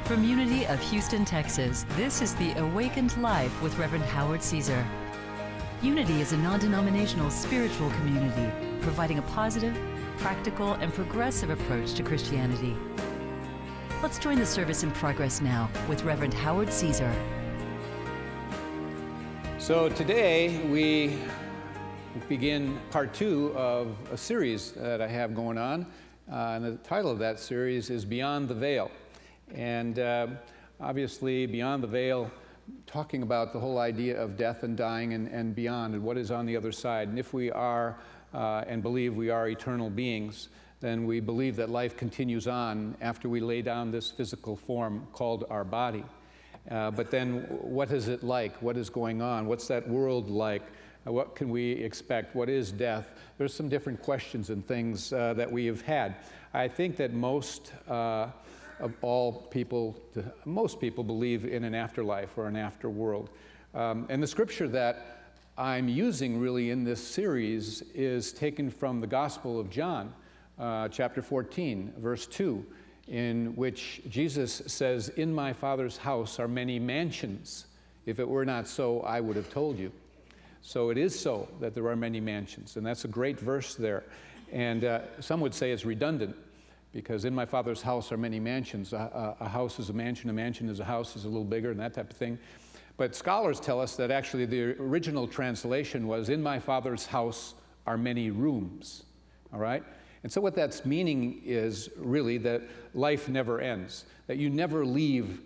From Unity of Houston, Texas, this is The Awakened Life with Reverend Howard Caesar. Unity is a non-denominational spiritual community providing a positive, practical, and progressive approach to Christianity. Let's join the service in progress now with Reverend Howard Caesar. So today we begin part 2 of a series that I have going on. And the title of that series is Beyond the Veil. And obviously Beyond the Veil, talking about the whole idea of death and dying and beyond and what is on the other side. And if we are and believe we are eternal beings, then we believe that life continues on after we lay down this physical form called our body. But then what is it like? What is going on? What's that world like? What can we expect? What is death? There's some different questions and things that we have had. I think that most people believe in an afterlife or an afterworld. And the scripture that I'm using really in this series is taken from the Gospel of John, chapter 14, verse 2, in which Jesus says, "In my Father's house are many mansions. If it were not so, I would have told you." So it is so that there are many mansions, and that's a great verse there. And some would say it's redundant, because in my Father's house are many mansions. A house is a mansion is a house, is a little bigger, and that type of thing. But scholars tell us that actually the original translation was, "In my Father's house are many rooms," all right? And so what that's meaning is really that life never ends, that you never leave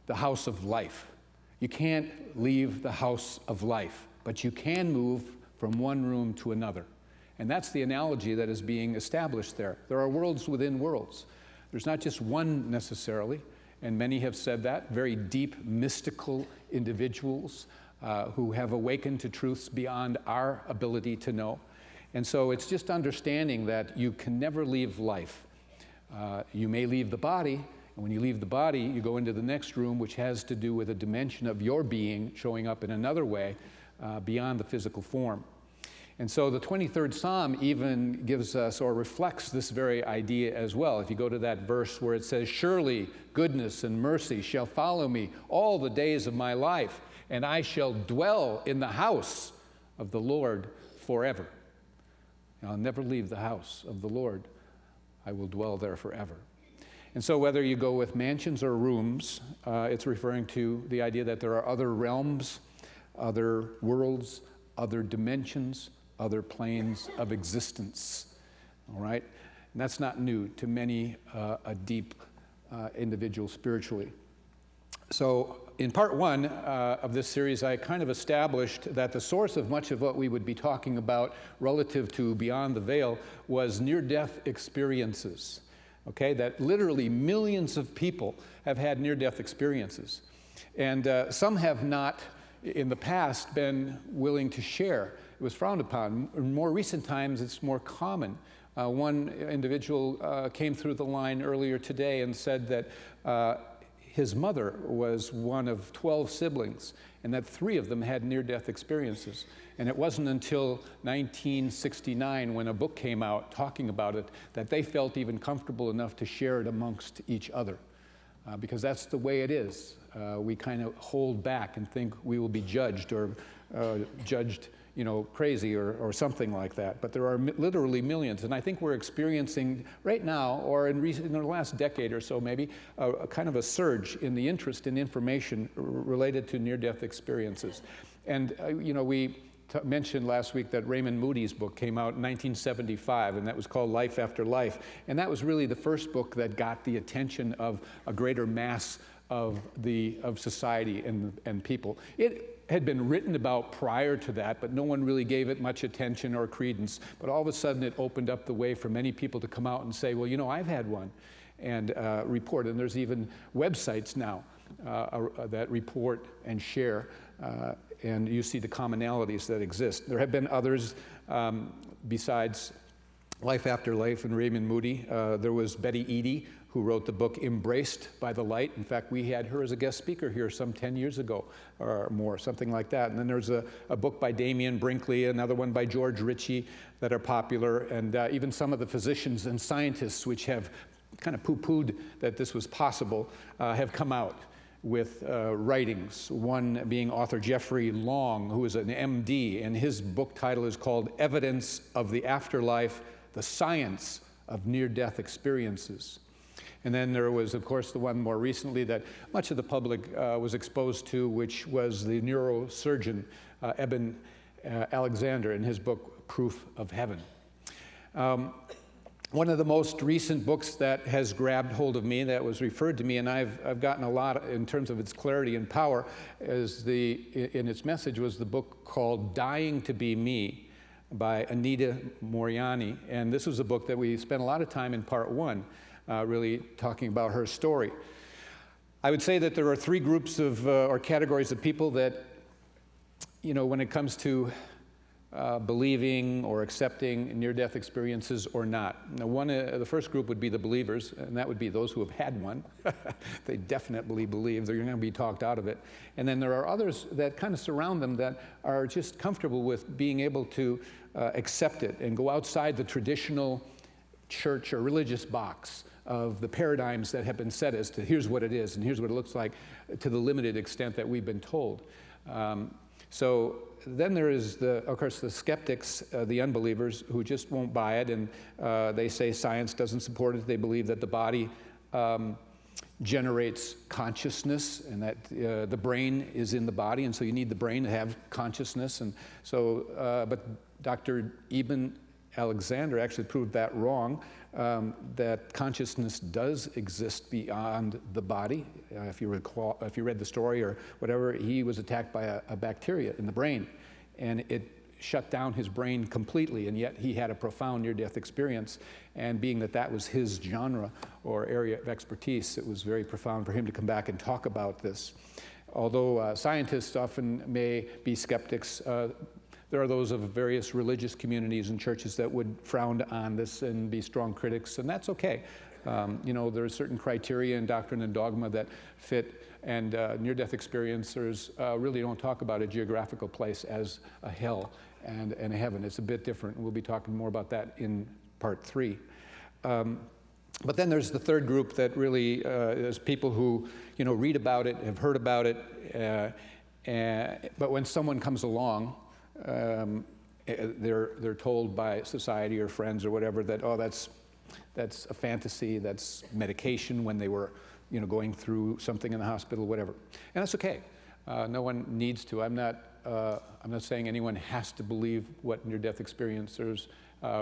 the house of life. You can't leave the house of life, but you can move from one room to another. And that's the analogy that is being established there. There are worlds within worlds. There's not just one necessarily, and many have said that, very deep, mystical individuals who have awakened to truths beyond our ability to know. And so it's just understanding that you can never leave life. You may leave the body, and when you leave the body, you go into the next room, which has to do with a dimension of your being showing up in another way beyond the physical form. And so the 23rd Psalm even gives us or reflects this very idea as well. If you go to that verse where it says, "Surely goodness and mercy shall follow me all the days of my life, and I shall dwell in the house of the Lord forever." I'll never leave the house of the Lord. I will dwell there forever. And so whether you go with mansions or rooms, it's referring to the idea that there are other realms, other worlds, other dimensions, other planes of existence, all right? And that's not new to many a deep individual spiritually. So in part 1 of this series, I kind of established that the source of much of what we would be talking about relative to Beyond the Veil was near-death experiences, okay? That literally millions of people have had near-death experiences. And some have not, in the past, been willing to share. It was frowned upon. In more recent times, it's more common. One individual came through the line earlier today and said that his mother was one of 12 siblings, and that 3 of them had near-death experiences. And it wasn't until 1969, when a book came out talking about it, that they felt even comfortable enough to share it amongst each other. Because that's the way it is. We kind of hold back and think we will be judged or judged, crazy or something like that. But there are literally millions. And I think we're experiencing right now, or in the last decade or so maybe, a kind of a surge in the interest in information related to near-death experiences. And, we mentioned last week that Raymond Moody's book came out in 1975, and that was called Life After Life. And that was really the first book that got the attention of a greater mass of society and people. It had been written about prior to that, but no one really gave it much attention or credence. But all of a sudden, it opened up the way for many people to come out and say, well, I've had one, and report. And there's even websites now that report and share, and you see the commonalities that exist. There have been others besides Life After Life and Raymond Moody. There was Betty Eadie, who wrote the book Embraced by the Light. In fact, we had her as a guest speaker here some 10 years ago or more, something like that. And then there's a book by Damian Brinkley, another one by George Ritchie that are popular, and even some of the physicians and scientists which have kind of poo-pooed that this was possible have come out with writings, one being author Jeffrey Long, who is an MD, and his book title is called Evidence of the Afterlife, the Science of Near-Death Experiences. And then there was, of course, the one more recently that much of the public was exposed to, which was the neurosurgeon Eben Alexander in his book, Proof of Heaven. One of the most recent books that has grabbed hold of me, that was referred to me, and I've gotten a lot in terms of its clarity and power, in its message was the book called Dying to Be Me by Anita Moorjani. And this was a book that we spent a lot of time in part one, really talking about her story. I would say that there are three groups of, or categories of people that, you know, when it comes to believing or accepting near-death experiences or not. Now, the first group would be the believers, and that would be those who have had one. They definitely believe they're going to be talked out of it. And then there are others that kind of surround them that are just comfortable with being able to accept it and go outside the traditional church or religious box of the paradigms that have been set as to here's what it is and here's what it looks like, to the limited extent that we've been told. So then there is, of course, the skeptics, the unbelievers, who just won't buy it, and they say science doesn't support it. They believe that the body generates consciousness, and that the brain is in the body, and so you need the brain to have consciousness. And so, but Dr. Eben Alexander actually proved that wrong, that consciousness does exist beyond the body. If you recall, if you read the story or whatever, he was attacked by a bacteria in the brain, and it shut down his brain completely, and yet he had a profound near-death experience. And being that that was his genre or area of expertise, it was very profound for him to come back and talk about this. Although scientists often may be skeptics, there are those of various religious communities and churches that would frown on this and be strong critics, and that's okay. You know, there are certain criteria in doctrine and dogma that fit, and near-death experiencers really don't talk about a geographical place as a hell and a heaven. It's a bit different. We'll be talking more about that in part 3. But then there's the third group that really is people who, you know, read about it, have heard about it, but when someone comes along, they're told by society or friends or whatever that, oh, that's a fantasy, that's medication when they were, you know, going through something in the hospital, whatever. And that's okay. No one needs to. I'm not saying anyone has to believe what near-death experiencers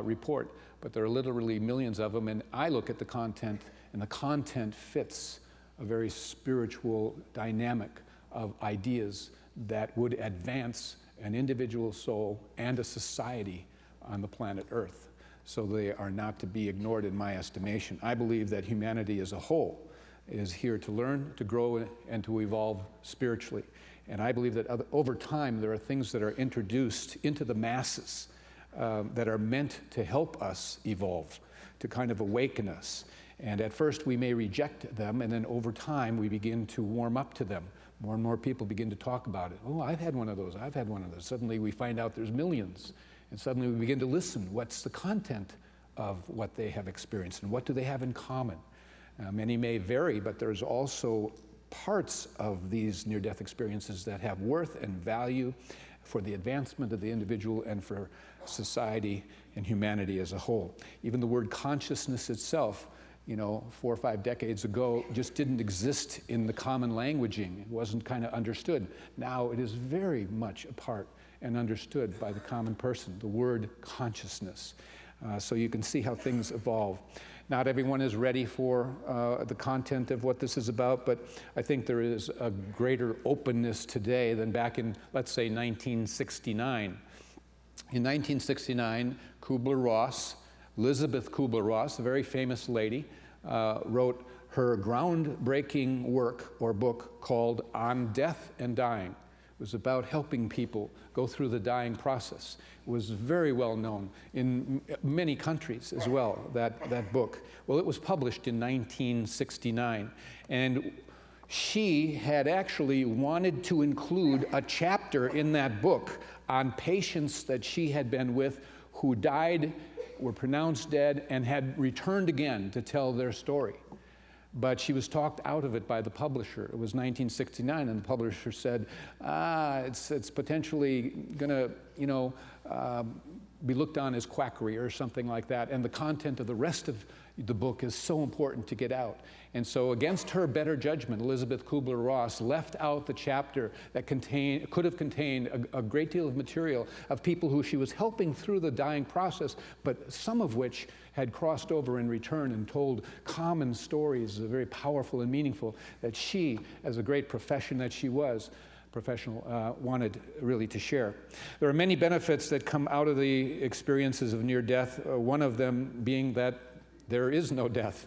report, but there are literally millions of them, and I look at the content, and the content fits a very spiritual dynamic of ideas that would advance an individual soul and a society on the planet Earth. So they are not to be ignored in my estimation. I believe that humanity as a whole is here to learn, to grow, and to evolve spiritually. And I believe that over time there are things that are introduced into the masses that are meant to help us evolve, to kind of awaken us. And at first we may reject them, and then over time we begin to warm up to them. More and more people begin to talk about it. Oh, I've had one of those, I've had one of those. Suddenly we find out there's millions, and suddenly we begin to listen. What's the content of what they have experienced, and what do they have in common? Many may vary, but there's also parts of these near-death experiences that have worth and value for the advancement of the individual and for society and humanity as a whole. Even the word consciousness itself, you know, 4 or 5 decades ago, just didn't exist in the common languaging. It wasn't kind of understood. Now it is very much a part and understood by the common person, the word consciousness. So you can see how things evolve. Not everyone is ready for the content of what this is about, but I think there is a greater openness today than back in, let's say, 1969. In 1969, Kubler-Ross, Elizabeth Kubler-Ross, a very famous lady, wrote her groundbreaking work or book called On Death and Dying. It was about helping people go through the dying process. It was very well known in many countries as well, that book. Well, it was published in 1969, and she had actually wanted to include a chapter in that book on patients that she had been with who died were pronounced dead and had returned again to tell their story. But she was talked out of it by the publisher. It was 1969, and the publisher said, it's potentially going to, be looked on as quackery or something like that, and the content of the rest of the book is so important to get out. And so against her better judgment, Elizabeth Kubler-Ross left out the chapter that could have contained a great deal of material of people who she was helping through the dying process, but some of which had crossed over in return and told common stories, very powerful and meaningful, that she, as a great professional, wanted really to share. There are many benefits that come out of the experiences of near death, one of them being that there is no death.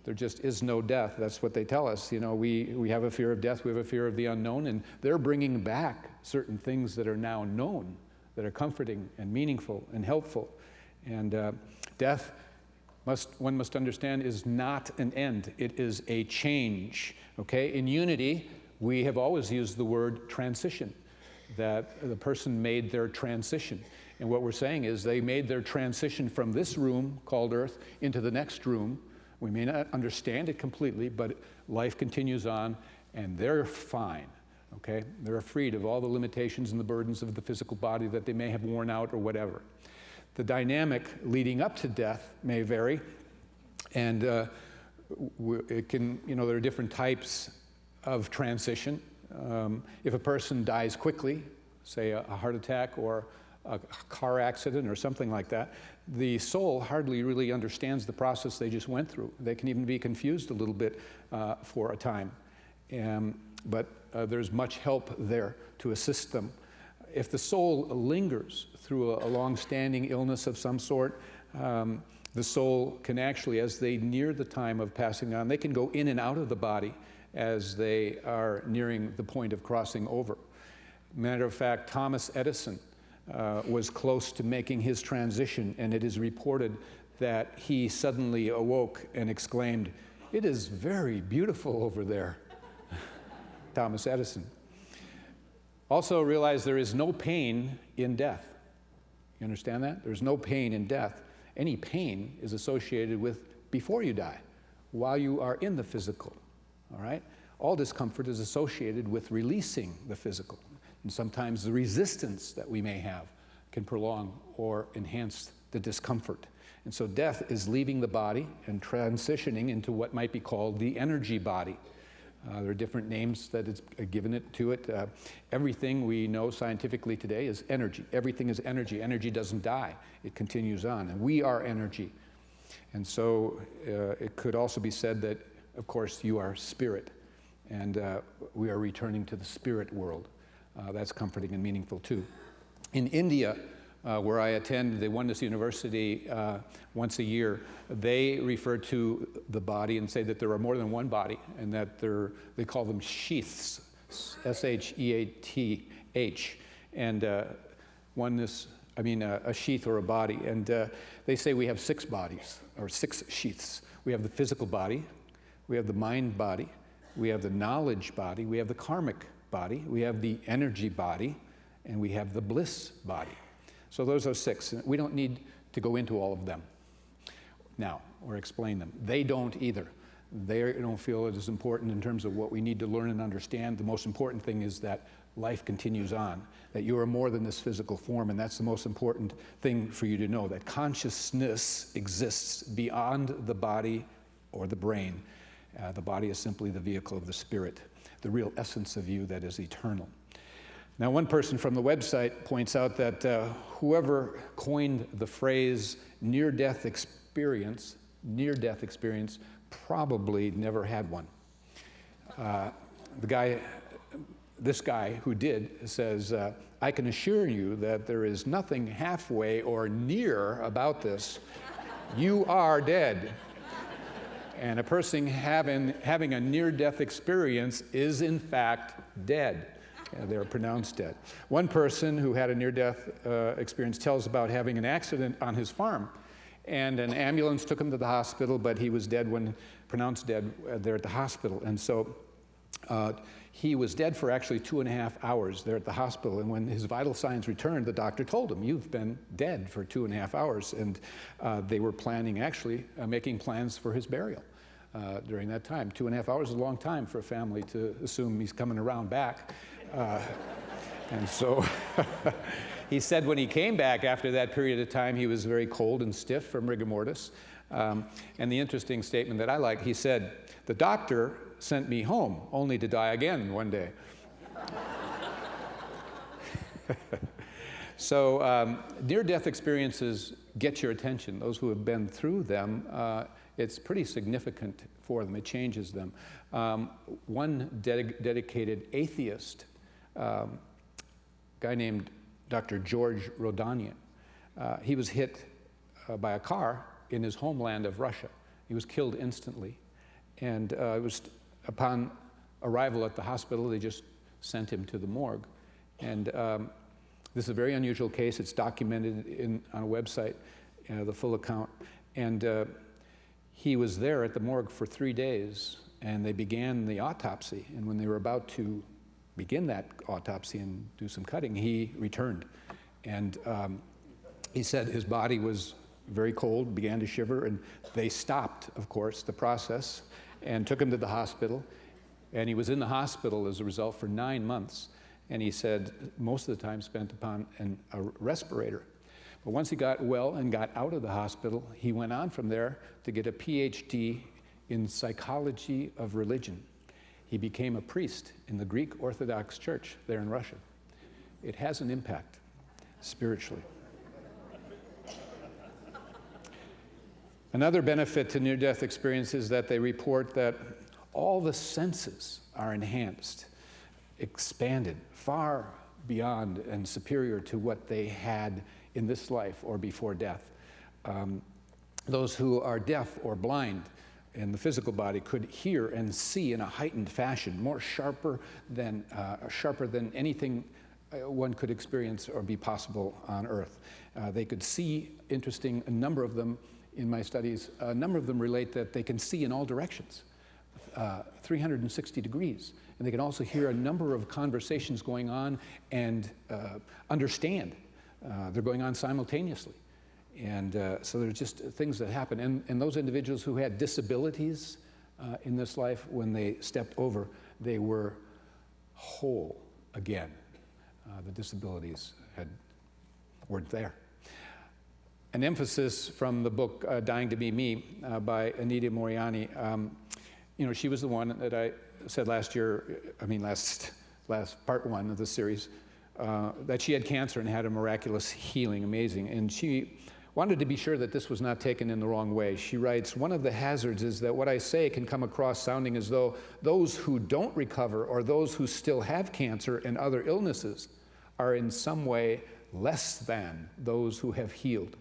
There just is no death. That's what they tell us. We have a fear of death, we have a fear of the unknown, and they're bringing back certain things that are now known, that are comforting and meaningful and helpful. And death, one must understand, is not an end. It is a change. Okay? In Unity, we have always used the word transition, that the person made their transition. And what we're saying is they made their transition from this room called Earth into the next room. We may not understand it completely, but life continues on, and they're fine. Okay? They're freed of all the limitations and the burdens of the physical body that they may have worn out or whatever. The dynamic leading up to death may vary, and it can, there are different types of transition. If a person dies quickly, say a heart attack or a car accident or something like that, the soul hardly really understands the process they just went through. They can even be confused a little bit for a time. But there's much help there to assist them. If the soul lingers through a long-standing illness of some sort, the soul can actually, as they near the time of passing on, they can go in and out of the body as they are nearing the point of crossing over. Matter of fact, Thomas Edison was close to making his transition, and it is reported that he suddenly awoke and exclaimed, "It is very beautiful over there." Thomas Edison. Also realize there is no pain in death. You understand that? There's no pain in death. Any pain is associated with before you die, while you are in the physical. All right? All discomfort is associated with releasing the physical. And sometimes the resistance that we may have can prolong or enhance the discomfort. And so death is leaving the body and transitioning into what might be called the energy body. There are different names that it's given to it. Everything we know scientifically today is energy. Everything is energy. Energy doesn't die. It continues on. And we are energy. And so it could also be said that, of course, you are spirit. And we are returning to the spirit world. That's comforting and meaningful too. In India, where I attend the Oneness University once a year, they refer to the body and say that there are more than one body, and that they call them sheaths, S-H-E-A-T-H, and oneness, a sheath or a body. And they say we have 6 bodies, or 6 sheaths. We have the physical body, we have the mind body, we have the knowledge body, we have the karmic body, we have the energy body, and we have the bliss body. So those are 6. We don't need to go into all of them now or explain them. They don't either. They don't feel it is important in terms of what we need to learn and understand. The most important thing is that life continues on, that you are more than this physical form, and that's the most important thing for you to know, that consciousness exists beyond the body or the brain. The body is simply the vehicle of the spirit, the real essence of you that is eternal. Now, one person from the website points out that whoever coined the phrase near-death experience probably never had one. This guy who did says, I can assure you that there is nothing halfway or near about this. You are dead. And a person having a near-death experience is in fact dead. They're pronounced dead. One person who had a near-death experience tells about having an accident on his farm, and an ambulance took him to the hospital, but he was dead pronounced dead there at the hospital. And so He was dead for actually 2.5 hours there at the hospital, and when his vital signs returned, the doctor told him, "You've been dead for 2.5 hours," and they were planning, actually, making plans for his burial during that time. 2.5 hours is a long time for a family to assume he's coming around back. And so he said when he came back after that period of time, he was very cold and stiff from rigor mortis. And the interesting statement that I like, he said, "The doctor sent me home only to die again one day." So near-death experiences get your attention. Those who have been through them, it's pretty significant for them. It changes them. One dedicated atheist, guy named Dr. George Rodanian, he was hit by a car in his homeland of Russia. He was killed instantly. And it was upon arrival at the hospital, they just sent him to the morgue. And this is a very unusual case. It's documented on a website, the full account. And he was there at the morgue for 3 days, and they began the autopsy. And when they were about to begin that autopsy and do some cutting, he returned. And he said his body was very cold, began to shiver, and they stopped, of course, the process and took him to the hospital. And he was in the hospital as a result for 9 months. And he said most of the time spent upon a respirator. But once he got well and got out of the hospital, he went on from there to get a PhD in psychology of religion. He became a priest in the Greek Orthodox Church there in Russia. It has an impact spiritually. Another benefit to near-death experience is that they report that all the senses are enhanced, expanded far beyond and superior to what they had in this life or before death. Those who are deaf or blind in the physical body could hear and see in a heightened fashion, more sharper than anything one could experience or be possible on earth. They could see, interesting, a number of them in my studies, a number of them relate that they can see in all directions, 360 degrees. And they can also hear a number of conversations going on and understand. They're going on simultaneously. And so there's just things that happen. And those individuals who had disabilities in this life, when they stepped over, they were whole again. The disabilities weren't there. An emphasis from the book Dying to Be Me by Anita Moorjani. She was the one that I said last part one of the series, that she had cancer and had a miraculous healing, amazing. And she wanted to be sure that this was not taken in the wrong way. She writes, "One of the hazards is that what I say can come across sounding as though those who don't recover or those who still have cancer and other illnesses are in some way less than those who have healed."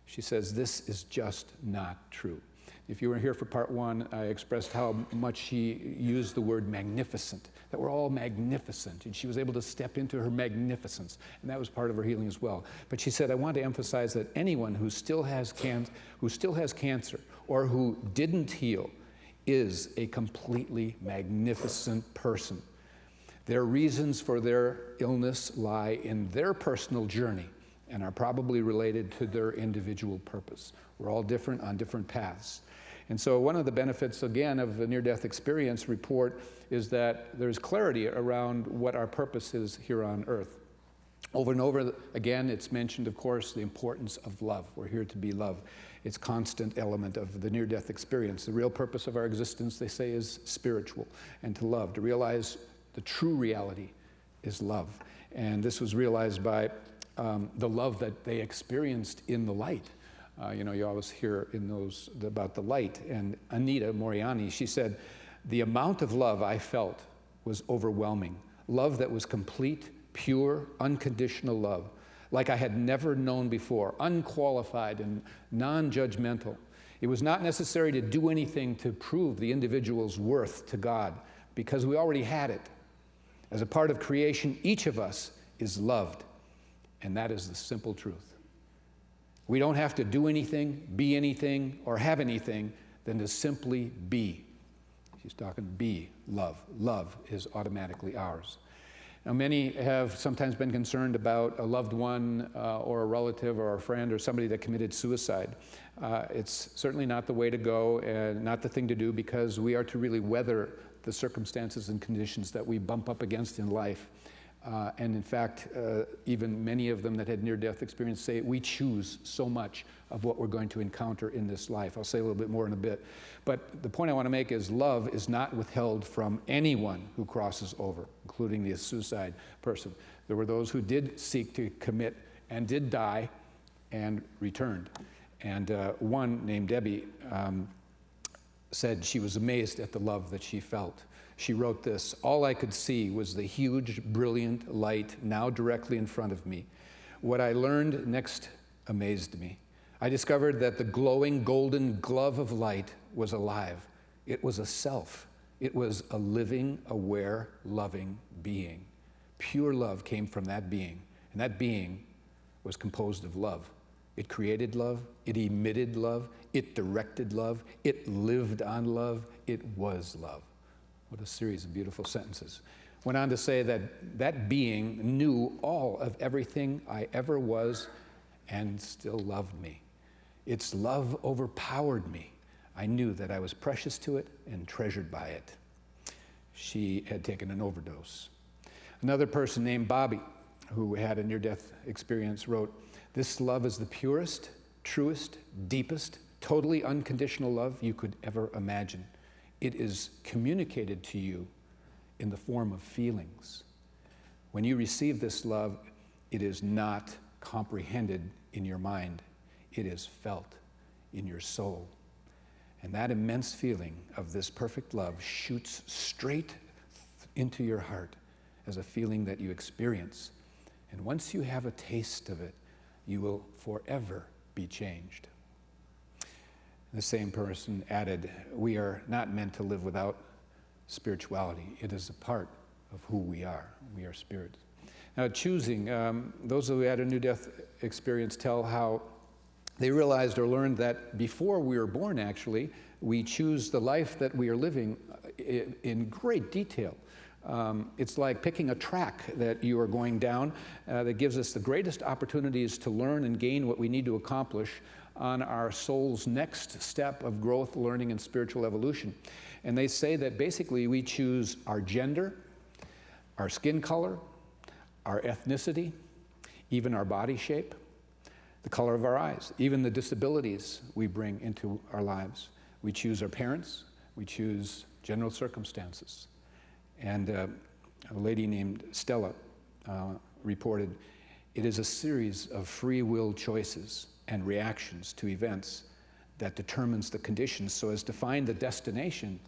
She says, this is just not true. If you were here for part one, I expressed how much she used the word magnificent, that we're all magnificent, and she was able to step into her magnificence, and that was part of her healing as well. But she said, I want to emphasize that anyone who still has cancer or who didn't heal is a completely magnificent person. Their reasons for their illness lie in their personal journey and are probably related to their individual purpose. We're all different on different paths. And so one of the benefits, again, of the near-death experience report is that there's clarity around what our purpose is here on earth. Over and over again, it's mentioned, of course, the importance of love. We're here to be love. It's a constant element of the near-death experience. The real purpose of our existence, they say, is spiritual, and to love, to realize the true reality is love. And this was realized by the love that they experienced in the light. You always hear in those about the light. And Anita Moorjani, she said, the amount of love I felt was overwhelming. Love that was complete, pure, unconditional love, like I had never known before, unqualified and non-judgmental. It was not necessary to do anything to prove the individual's worth to God, because we already had it. As a part of creation, each of us is loved, and that is the simple truth. We don't have to do anything, be anything, or have anything than to simply be. She's talking be, love. Love is automatically ours. Now, many have sometimes been concerned about a loved one or a relative or a friend or somebody that committed suicide. It's certainly not the way to go and not the thing to do, because we are to really weather the circumstances and conditions that we bump up against in life. And in fact, even many of them that had near-death experience say we choose so much of what we're going to encounter in this life. I'll say a little bit more in a bit. But the point I want to make is love is not withheld from anyone who crosses over, including the suicide person. There were those who did seek to commit and did die and returned. And one named Debbie said she was amazed at the love that she felt. She wrote this: "All I could see was the huge, brilliant light now directly in front of me. What I learned next amazed me. I discovered that the glowing golden glove of light was alive. It was a self. It was a living, aware, loving being. Pure love came from that being, and that being was composed of love. It created love, it emitted love, it directed love, it lived on love, it was love." What a series of beautiful sentences. Went on to say that that being knew all of everything I ever was and still loved me. Its love overpowered me. I knew that I was precious to it and treasured by it. She had taken an overdose. Another person named Bobby, who had a near-death experience, wrote, "This love is the purest, truest, deepest, totally unconditional love you could ever imagine. It is communicated to you in the form of feelings. When you receive this love, it is not comprehended in your mind. It is felt in your soul. And that immense feeling of this perfect love shoots straight into your heart as a feeling that you experience. And once you have a taste of it, you will forever be changed." The same person added, "We are not meant to live without spirituality. It is a part of who we are. We are spirits." Now, choosing, those who had a near-death experience tell how they realized or learned that before we were born, actually, we choose the life that we are living in great detail. It's like picking a track that you are going down that gives us the greatest opportunities to learn and gain what we need to accomplish on our soul's next step of growth, learning, and spiritual evolution. And they say that basically we choose our gender, our skin color, our ethnicity, even our body shape, the color of our eyes, even the disabilities we bring into our lives. We choose our parents, we choose general circumstances. And a lady named Stella reported, "It is a series of free will choices and reactions to events that determines the conditions so as to find the destination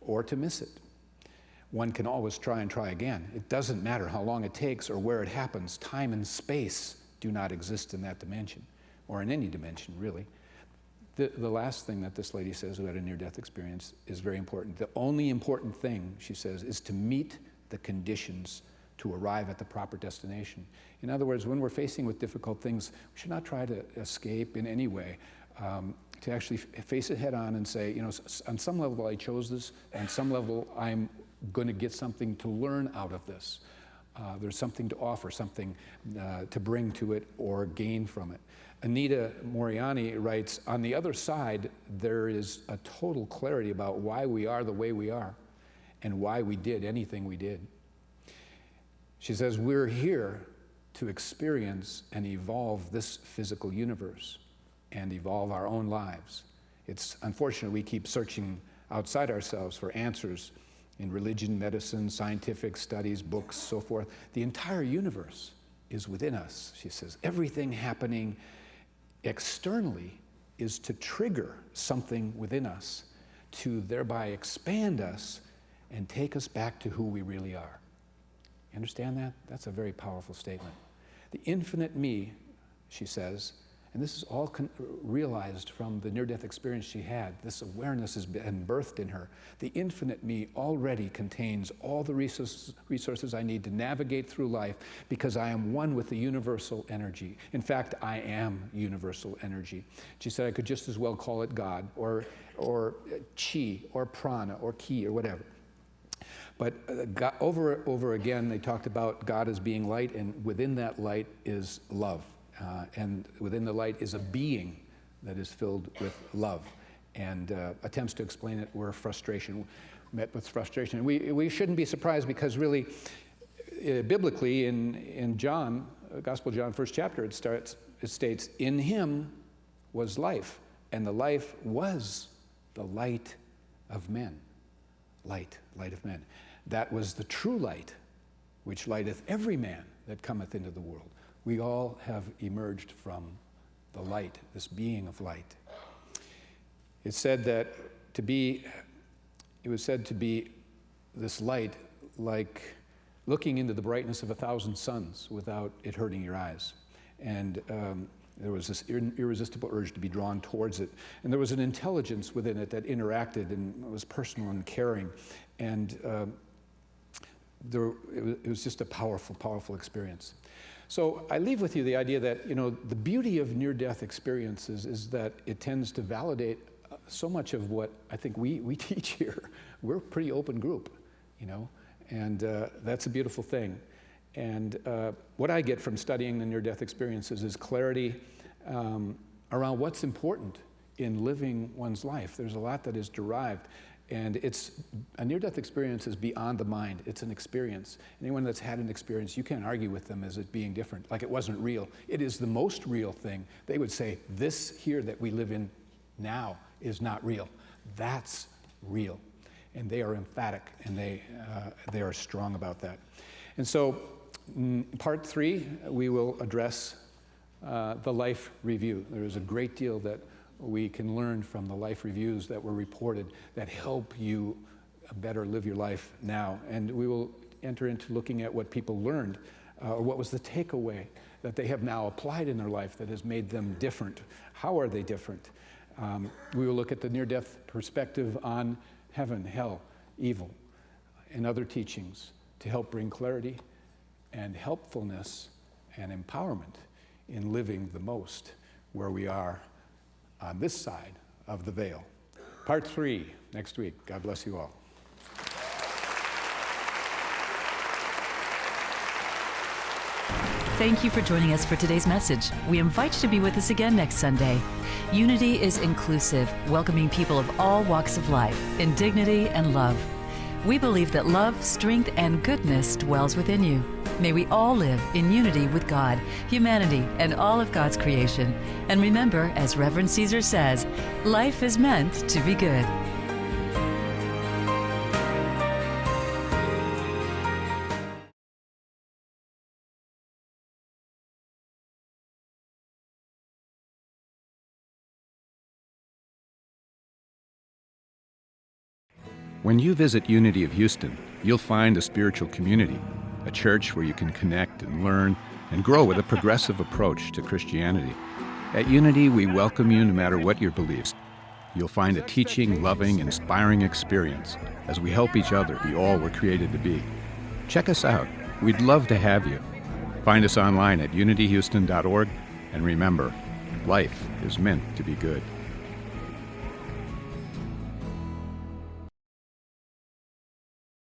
or to miss it. One can always try and try again. It doesn't matter how long it takes or where it happens. Time and space do not exist in that dimension, or in any dimension, really." The last thing that this lady says, who had a near-death experience, is very important. The only important thing, she says, is to meet the conditions to arrive at the proper destination. In other words, when we're facing with difficult things, we should not try to escape in any way. To actually face it head on and say, you know, on some level I chose this, on some level I'm going to get something to learn out of this. There's something to offer, something to bring to it or gain from it. Anita Moriani writes, "On the other side, there is a total clarity about why we are the way we are and why we did anything we did." She says, "We're here to experience and evolve this physical universe and evolve our own lives. It's unfortunate we keep searching outside ourselves for answers in religion, medicine, scientific studies, books, so forth. The entire universe is within us," she says. "Everything happening externally is to trigger something within us, to thereby expand us and take us back to who we really are." You understand that? That's a very powerful statement. The infinite me, she says, And this is all realized from the near-death experience she had. This awareness has been birthed in her. The infinite me already contains all the resources I need to navigate through life because I am one with the universal energy. In fact, I am universal energy. She said I could just as well call it God or chi or prana or ki or whatever. But God, over again, they talked about God as being light, and within that light is love. And within the light is a being that is filled with love. And attempts to explain it were frustration, met with frustration. And we shouldn't be surprised because really, biblically, in John, Gospel of John, first chapter, it states, in him was life, and the life was the light of men. Light of men. That was the true light, which lighteth every man that cometh into the world. We all have emerged from the light, this being of light. It's said that it was said to be this light like looking into the brightness of 1,000 suns without it hurting your eyes. And there was this irresistible urge to be drawn towards it. And there was an intelligence within it that interacted and was personal and caring. And it was just a powerful, powerful experience. So I leave with you the idea that, the beauty of near-death experiences is that it tends to validate so much of what I think we teach here. We're a pretty open group, and that's a beautiful thing. And what I get from studying the near-death experiences is clarity around what's important in living one's life. There's a lot that is derived. And a near-death experience is beyond the mind. It's an experience. Anyone that's had an experience, you can't argue with them as it being different, like it wasn't real. It is the most real thing. They would say, this here that we live in now is not real. That's real. And they are emphatic, and they are strong about that. And so, part 3, we will address the life review. There is a great deal that we can learn from the life reviews that were reported that help you better live your life now. And we will enter into looking at what people learned, or what was the takeaway that they have now applied in their life that has made them different. How are they different? We will look at the near-death perspective on heaven, hell, evil, and other teachings to help bring clarity and helpfulness and empowerment in living the most where we are on this side of the veil. Part 3, next week. God bless you all. Thank you for joining us for today's message. We invite you to be with us again next Sunday. Unity is inclusive, welcoming people of all walks of life in dignity and love. We believe that love, strength, and goodness dwells within you. May we all live in unity with God, humanity, and all of God's creation. And remember, as Reverend Caesar says, life is meant to be good. When you visit Unity of Houston, you'll find a spiritual community, a church where you can connect and learn and grow with a progressive approach to Christianity. At Unity, we welcome you no matter what your beliefs. You'll find a teaching, loving, inspiring experience as we help each other be all we're created to be. Check us out. We'd love to have you. Find us online at unityhouston.org, and remember, life is meant to be good.